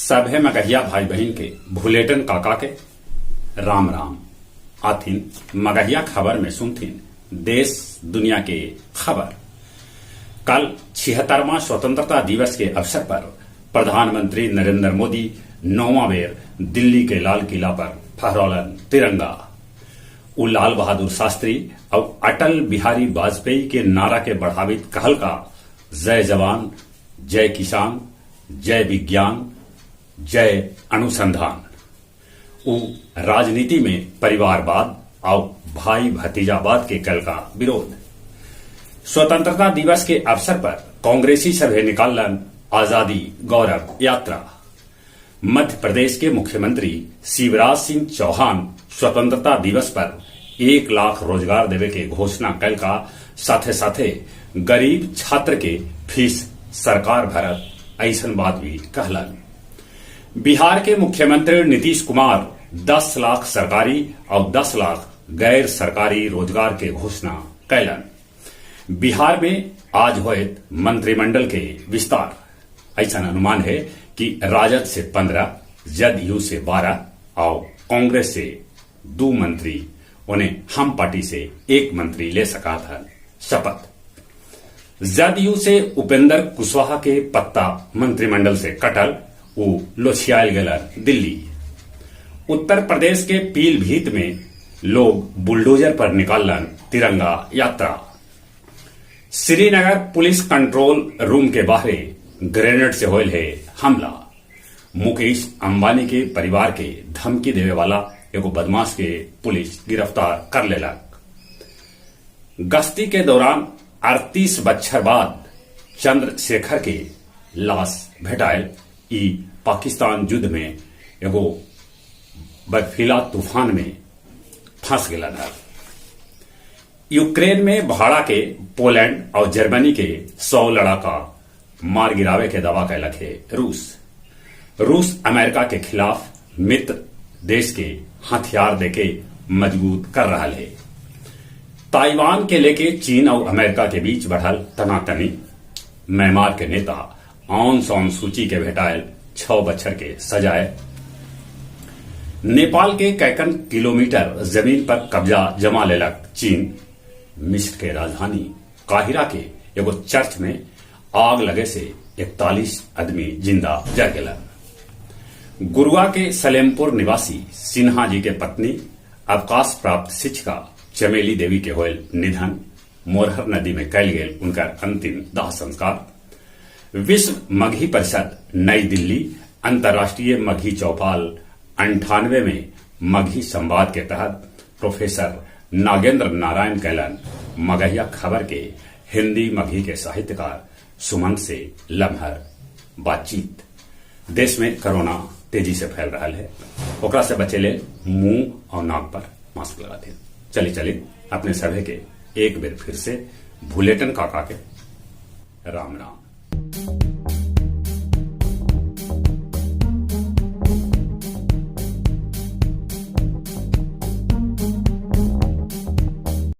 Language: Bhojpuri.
सभे मगहिया भाई बहन के भुलेटन काका के राम राम आथिन मगहिया खबर में सुनथिन देश दुनिया के खबर। कल 76वां स्वतंत्रता दिवस के अवसर पर प्रधानमंत्री नरेंद्र मोदी 9वां बेर दिल्ली के लाल किला पर फहरौलन तिरंगा। उ लाल बहादुर शास्त्री और अटल बिहारी वाजपेयी के नारा के बढ़ावित कहल का जय जवान, जय किसान, जय विज्ञान, जय अनुसंधान। उ राजनीति में परिवारवाद और भाई भतीजावाद के कल का विरोध। स्वतंत्रता दिवस के अवसर पर कांग्रेसी सभे निकालन आजादी गौरव यात्रा। मध्य प्रदेश के मुख्यमंत्री शिवराज सिंह चौहान स्वतंत्रता दिवस पर 1 लाख रोजगार देवे के घोषणा कल का साथे साथे गरीब छात्र के फीस सरकार भरत ऐसन बात भी कहलन। बिहार के मुख्यमंत्री नीतीश कुमार 10 लाख सरकारी और 10 लाख गैर सरकारी रोजगार के घोषणा कैलन। बिहार में आज होयत मंत्रिमंडल के विस्तार। ऐसा अनुमान है कि राजद से 15, जदयू से 12 और कांग्रेस से 2 मंत्री उन्हें हम पार्टी से 1 मंत्री ले सका था शपथ। जदयू से उपेंद्र कुशवाहा के पत्ता मंत्रिमंडल से कटल, वो लोछियाल गलन दिल्ली। उत्तर प्रदेश के पीलभीत में लोग बुलडोजर पर निकालन तिरंगा यात्रा। श्रीनगर पुलिस कंट्रोल रूम के बाहर ग्रेनेड से होयल है हमला। मुकेश अंबानी के परिवार के धमकी देवे वाला एगो बदमाश के पुलिस गिरफ्तार कर लेलक। गश्ती के दौरान 38 बछर बाद चंद्रशेखर के लाश भेटायल। ई पाकिस्तान युद्ध में एगो बर्फीला तूफान में फंस गया था। यूक्रेन में भाड़ा के पोलैंड और जर्मनी के 100 लड़ाका मार गिरावे के दावा कैलक है रूस अमेरिका के खिलाफ मित्र देश के हथियार देके मजबूत कर रहा है। ताइवान के लेके चीन और अमेरिका के बीच बढ़ल तनातनी। म्यांमार के नेता ऑन सान सूची के भेटायल 6 बछर के सजाए। नेपाल के कैकन किलोमीटर जमीन पर कब्जा जमा लेलक चीन। मिस्र के राजधानी काहिरा के एगो चर्च में आग लगे से 41 आदमी जिंदा जल गया। गुरुआ के सलेमपुर निवासी सिन्हा जी के पत्नी अवकाश प्राप्त शिक्षिका चमेली देवी के होयल निधन। मोरहर नदी में कैल गेल उनका अंतिम दाह संस्कार। विश्व मगही परिषद नई दिल्ली अंतर्राष्ट्रीय मगही चौपाल 98 में मगही संवाद के तहत प्रोफेसर नागेंद्र नारायण कैलन मगहिया खबर के हिंदी मगही के साहित्यकार सुमन से लम्हर बातचीत। देश में कोरोना तेजी से फैल रहा है, ओकरा से बचे ले मुंह और नाक पर मास्क लगाते। चली अपने सभे के एक बेर फिर से भुलेटन काका के राम राम।